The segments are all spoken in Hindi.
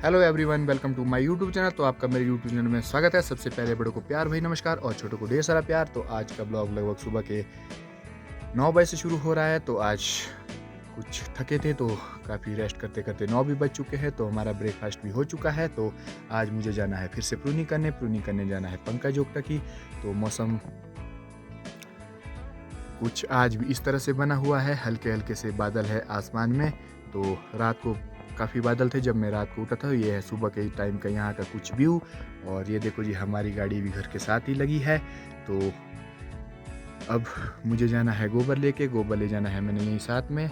Hello everyone, welcome to my YouTube channel. तो आपका मेरे यूट्यूब चैनल में स्वागत है। सबसे पहले बड़ों को प्यार भाई नमस्कार और छोटों को ढेर सारा प्यार। तो आज का ब्लॉग लगभग सुबह के 9 बजे से शुरू हो रहा है। तो आज कुछ थके थे तो काफ़ी रेस्ट करते करते 9 भी बज चुके हैं। तो हमारा ब्रेकफास्ट भी हो चुका है। तो आज मुझे जाना है फिर से प्रूनिंग करने जाना है पंकज ओक्टा की। तो मौसम कुछ आज भी इस तरह से बना हुआ है, हल्के हल्के से बादल है आसमान में। तो रात को काफ़ी बादल थे जब मैं रात को उठा था। ये है सुबह के टाइम का यहाँ का कुछ व्यू। और ये देखो जी, हमारी गाड़ी भी घर के साथ ही लगी है। तो अब मुझे जाना है गोबर ले जाना है मैंने यहीं साथ में।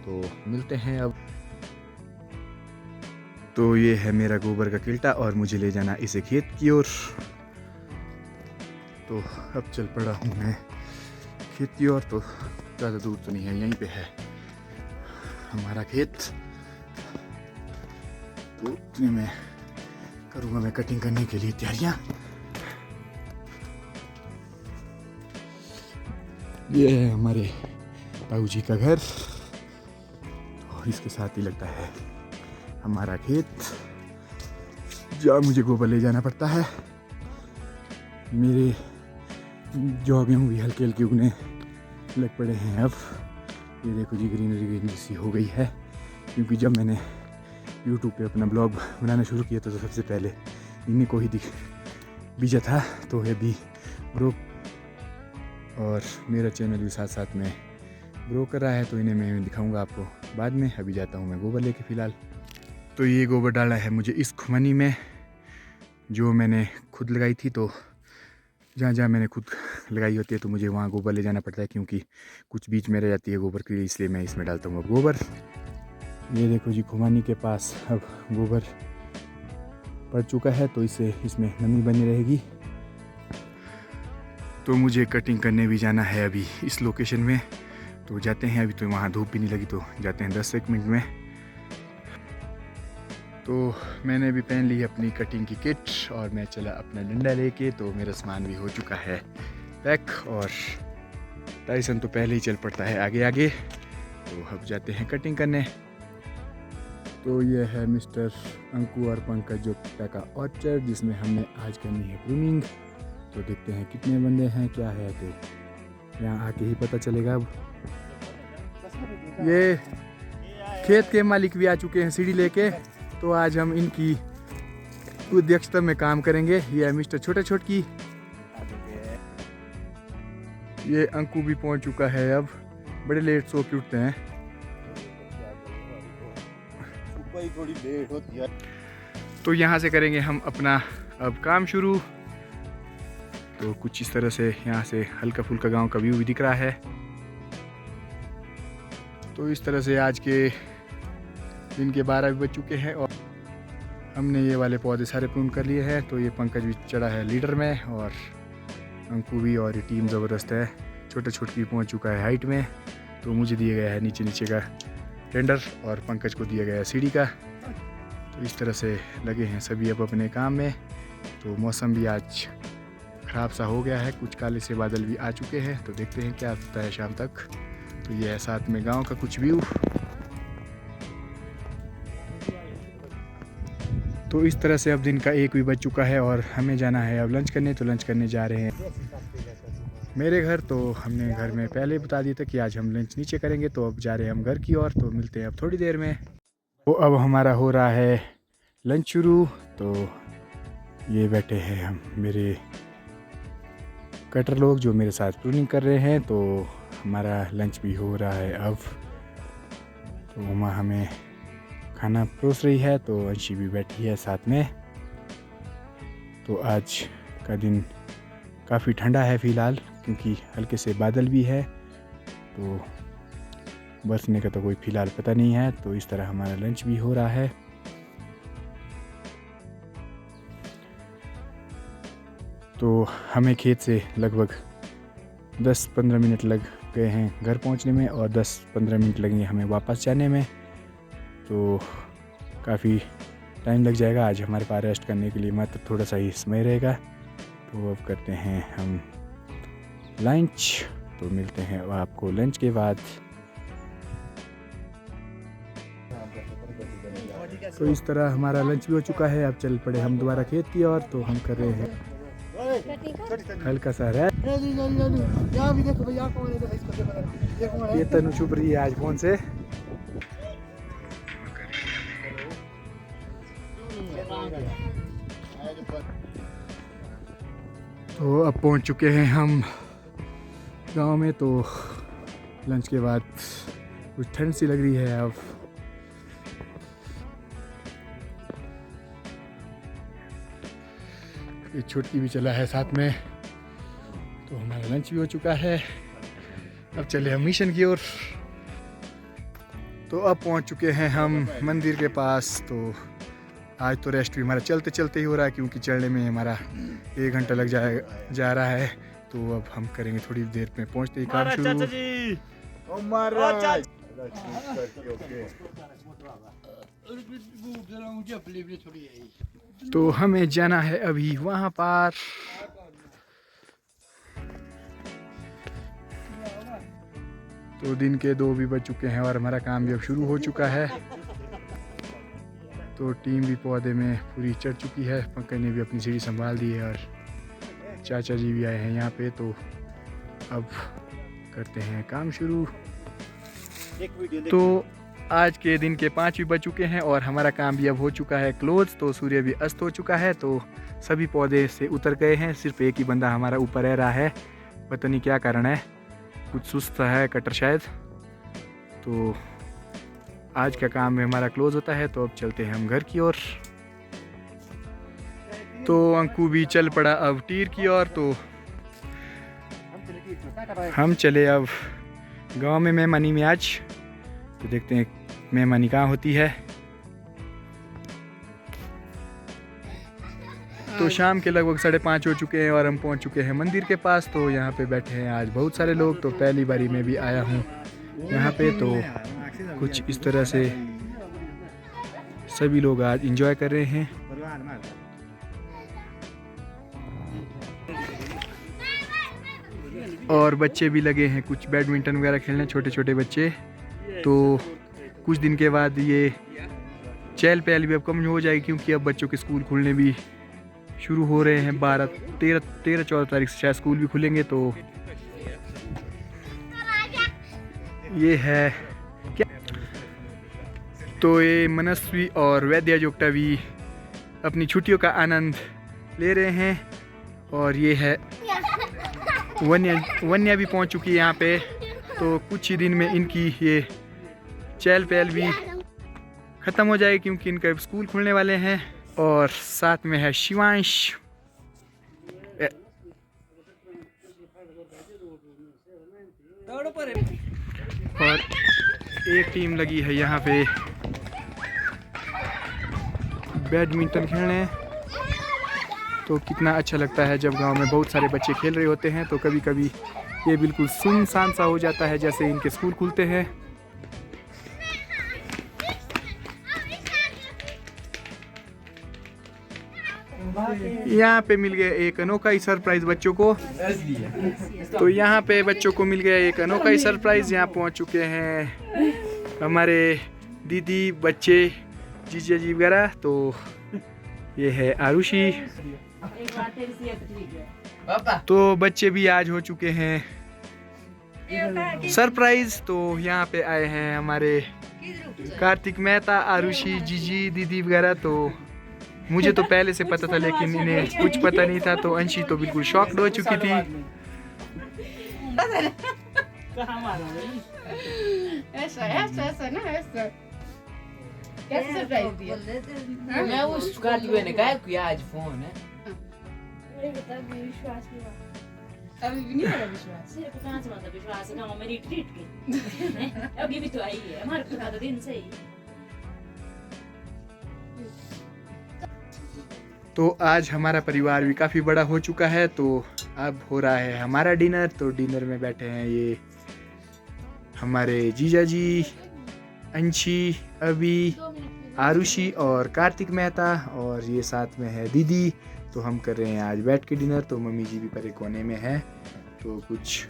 तो मिलते हैं अब। तो ये है मेरा गोबर का किल्टा और मुझे ले जाना इसे खेत की ओर। तो अब चल पड़ा हूँ मैं खेत की ओर। तो ज़्यादा दूर तो नहीं है, यहीं पे है हमारा खेत। तो इतने में करूँगा मैं कटिंग करने के लिए तैयारियाँ। ये है हमारे ताऊ जी का घर। तो इसके साथ ही लगता है हमारा खेत, जहाँ मुझे गोबर ले जाना पड़ता है। मेरे जो गेहूँ भी हल्के हल्के उगने लग पड़े हैं अब। ये देखो जी, ग्रीनरी सी हो गई है। क्योंकि जब मैंने YouTube पे अपना ब्लॉग बनाना शुरू किया तो सबसे पहले इन्हीं को ही बीजा था। तो ये भी ग्रो और मेरा चैनल भी साथ साथ में ग्रो कर रहा है। तो इन्हें मैं दिखाऊंगा आपको बाद में। अभी जाता हूँ मैं गोबर लेके फ़िलहाल। तो ये गोबर डाला है मुझे इस खुमनी में जो मैंने खुद लगाई थी। तो जहाँ जहाँ मैंने खुद लगाई होती है तो मुझे वहाँ गोबर ले जाना पड़ता है, क्योंकि कुछ बीच में रह जाती है गोबर की, इसलिए मैं इसमें डालता हूँ अब गोबर। ये देखो जी, खुमानी के पास अब गोबर पड़ चुका है। तो इससे इसमें नमी बनी रहेगी। तो मुझे कटिंग करने भी जाना है अभी इस लोकेशन में। तो जाते हैं अभी। तो वहाँ धूप भी नहीं लगी तो जाते हैं 10-1 मिनट में। तो मैंने भी पहन ली अपनी कटिंग की किट और मैं चला अपना डंडा लेके। तो मेरा सामान भी हो चुका है पैक और टाइसन तो पहले ही चल पड़ता है आगे आगे। तो अब जाते हैं कटिंग करने। तो ये है मिस्टर अंकु और पंकज ओक्टा का ऑर्चर्ड, जिसमें हमने आज करनी है प्रूनिंग। तो देखते हैं कितने बंदे हैं, क्या है। तो यहाँ आके ही पता चलेगा। अब ये खेत के मालिक भी आ चुके हैं सीढ़ी लेके। तो आज हम इनकी अध्यक्षता में काम करेंगे। ये है मिस्टर छोटी। ये अंकु भी पहुंच चुका है। अब बड़े लेट सो के उठते हैं, थोड़ी लेट होती है। तो यहाँ से करेंगे हम अपना अब काम शुरू। तो कुछ इस तरह से यहाँ से हल्का फुल्का गांव का व्यू भी दिख रहा है। तो इस तरह से आज के दिन के 12 भी बज चुके हैं और हमने ये वाले पौधे सारे प्रून कर लिए हैं। तो ये पंकज भी चढ़ा है लीडर में और अंकु भी, और ये टीम ज़बरदस्त है। छोटी पहुँच चुका है हाइट में। तो मुझे दिया गया है नीचे का टेंडर और पंकज को दिया गया है सीढ़ी का। तो इस तरह से लगे हैं सभी अब अपने काम में। तो मौसम भी आज ख़राब सा हो गया है, कुछ काले से बादल भी आ चुके हैं। तो देखते हैं क्या होता है शाम तक। तो ये है साथ में गांव का कुछ व्यू। तो इस तरह से अब दिन का 1 भी बज चुका है और हमें जाना है अब लंच करने। तो लंच करने जा रहे हैं मेरे घर। तो हमने घर में पहले बता दिया था कि आज हम लंच नीचे करेंगे। तो अब जा रहे हैं हम घर की ओर। तो मिलते हैं अब थोड़ी देर में। तो अब हमारा हो रहा है लंच शुरू। तो ये बैठे हैं हम मेरे कटर लोग जो मेरे साथ प्रूनिंग कर रहे हैं। तो हमारा लंच भी हो रहा है अब। तो उमा हमें खाना परोस रही है। तो अंशी भी बैठी है साथ में। तो आज का दिन काफ़ी ठंडा है फ़िलहाल, क्योंकि हल्के से बादल भी है। तो बरसने का तो कोई फ़िलहाल पता नहीं है। तो इस तरह हमारा लंच भी हो रहा है। तो हमें खेत से लगभग 10-15 मिनट लग गए हैं घर पहुंचने में और 10-15 मिनट लगेंगे हमें वापस जाने में। तो काफ़ी टाइम लग जाएगा। आज हमारे पास रेस्ट करने के लिए मात्र थोड़ा सा ही समय रहेगा। तो अब करते हैं हम लंच। तो मिलते हैं आपको लंच के बाद। तो इस तरह हमारा लंच भी हो चुका है। अब चल पड़े हम दोबारा खेत की ओर। तो हम कर रहे हैं हल्का सा रेस्ट। यहाँ भी देखो भैया कौन है, देखो ये तनु छुप रही है आज फोन से। तो अब पहुंच चुके हैं हम गांव में। तो लंच के बाद कुछ ठंड सी लग रही है। अब एक छुटकी भी चला है साथ में। तो हमारा लंच भी हो चुका है। अब चले हम मिशन की ओर। तो अब पहुंच चुके हैं हम मंदिर के पास। तो आज तो रेस्ट भी हमारा चलते चलते ही हो रहा है, क्योंकि चढ़ने में हमारा 1 घंटा लग जा रहा है। तो अब हम करेंगे थोड़ी देर में, पहुंचते ही काम शुरू। तो हमें जाना है अभी वहां पर। तो दिन के 2 भी बज चुके हैं और हमारा काम भी अब शुरू हो चुका है। तो टीम भी पौधे में पूरी चढ़ चुकी है। पंकज ने भी अपनी सीढ़ी संभाल दी है और चाचा जी भी आए हैं यहाँ पे। तो अब करते हैं काम शुरू। तो आज के दिन के 5 भी बज चुके हैं और हमारा काम भी अब हो चुका है क्लोज। तो सूर्य भी अस्त हो चुका है। तो सभी पौधे से उतर गए हैं। सिर्फ एक ही बंदा हमारा ऊपर रह रहा है। पता नहीं क्या कारण है, कुछ सुस्त है कटर शायद। तो आज का काम में हमारा क्लोज होता है। तो अब चलते हैं हम घर की ओर। तो अंकु भी चल पड़ा अब टीर की ओर। तो हम चले अब गांव में मेहमानी में आज। तो देखते हैं मेहमानी कहाँ होती है। तो शाम के लगभग 5:30 हो चुके हैं और हम पहुंच चुके हैं मंदिर के पास। तो यहाँ पे बैठे हैं आज बहुत सारे लोग। तो पहली बारी में भी आया हूँ यहाँ पे। तो कुछ इस तरह से सभी लोग आज एंजॉय कर रहे हैं। और बच्चे भी लगे हैं कुछ बैडमिंटन वगैरह खेलने, छोटे छोटे बच्चे। तो कुछ दिन के बाद ये चहल पहल भी अब कम हो जाएगी, क्योंकि अब बच्चों के स्कूल खुलने भी शुरू हो रहे हैं। 13-14 तारीख से शायद स्कूल भी खुलेंगे। तो ये है क्या, तो ये मनस्वी और वैद्या जोगटा भी अपनी छुट्टियों का आनंद ले रहे हैं। और ये है वन्या भी पहुंच चुकी है यहाँ पे। तो कुछ ही दिन में इनकी ये चहल पहल भी ख़त्म हो जाएगी, क्योंकि इनका स्कूल खुलने वाले हैं। और साथ में है शिवांश। और एक टीम लगी है यहाँ पे बैडमिंटन खेलने। तो कितना अच्छा लगता है जब गांव में बहुत सारे बच्चे खेल रहे होते हैं। तो कभी कभी ये बिल्कुल सुनसान सा हो जाता है जैसे इनके स्कूल खुलते हैं। यहाँ पे मिल गया एक अनोखा ही सरप्राइज बच्चों को। तो यहाँ पे बच्चों को मिल गया एक अनोखा ही सरप्राइज। यहाँ पहुँच चुके हैं हमारे दीदी, बच्चे, जीजा जी वगैरह। तो ये है आरुषि। तो बच्चे भी आज हो चुके हैं सरप्राइज। तो यहाँ पे आए हैं हमारे कार्तिक मेहता, आरुषि, जीजी, दीदी वगैरह। तो मुझे तो पहले से पता था, लेकिन इन्हें कुछ पता नहीं था। तो अंशी तो बिल्कुल शॉक्ड हो चुकी थी। ऐसा ना ऐसा कैसे सरप्राइज दिया? मैं उस कार्तिक ने कहा कि आज फोन है। विश्वास नहीं हुआ, अभी भी नहीं मेरा विश्वास। सिर्फ कहाँ से मतलब विश्वास है? गाँव में रिट्रीट के अभी भी तो आई है हमारे को तो दिन से ही। तो आज हमारा परिवार भी काफ़ी बड़ा हो चुका है। तो अब हो रहा है हमारा डिनर। तो डिनर में बैठे हैं ये हमारे जीजा जी, अंशी, अभी, आरुषि और कार्तिक मेहता। और ये साथ में है दीदी। तो हम कर रहे हैं आज बैठ के डिनर। तो मम्मी जी भी परे कोने में है। तो कुछ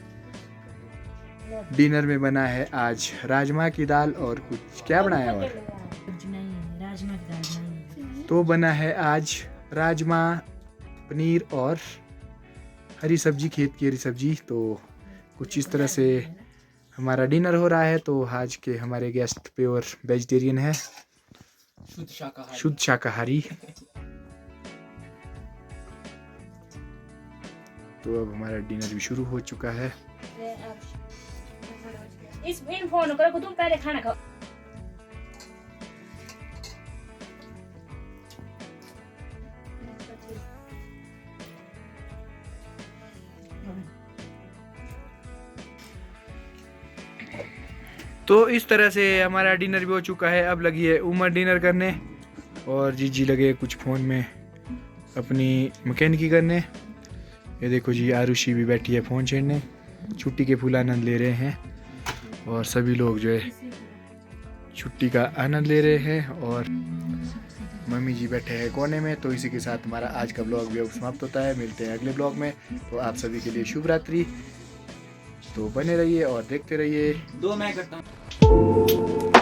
डिनर में बना है आज राजमा की दाल और कुछ क्या बनाया और नहीं, राजमा की दाल तो बना है आज राजमा, पनीर और हरी सब्जी, खेत की हरी सब्जी। तो कुछ इस तरह से हमारा डिनर हो रहा है। तो आज के हमारे गेस्ट प्योर वेजिटेरियन है, शुद्ध शाकाहारी। तो अब हमारा डिनर भी शुरू हो चुका है। इन फोन करो तुम पहले खाना खाओ। तो इस तरह से हमारा डिनर भी हो चुका है। अब लगी है उमर डिनर करने और जीजी लगे कुछ फ़ोन में अपनी मैकेनिकी करने। ये देखो जी, आरुषि भी बैठी है फ़ोन छेड़ने, छुट्टी के फुल आनंद ले रहे हैं और सभी लोग जो है छुट्टी का आनंद ले रहे हैं और मम्मी जी बैठे हैं कोने में। तो इसी के साथ हमारा आज का ब्लॉग भी अब समाप्त होता है। मिलते हैं अगले ब्लॉग में। तो आप सभी के लिए शुभ रात्रि। तो बने रहिए और देखते रहिए। 2 मैं करता हूँ।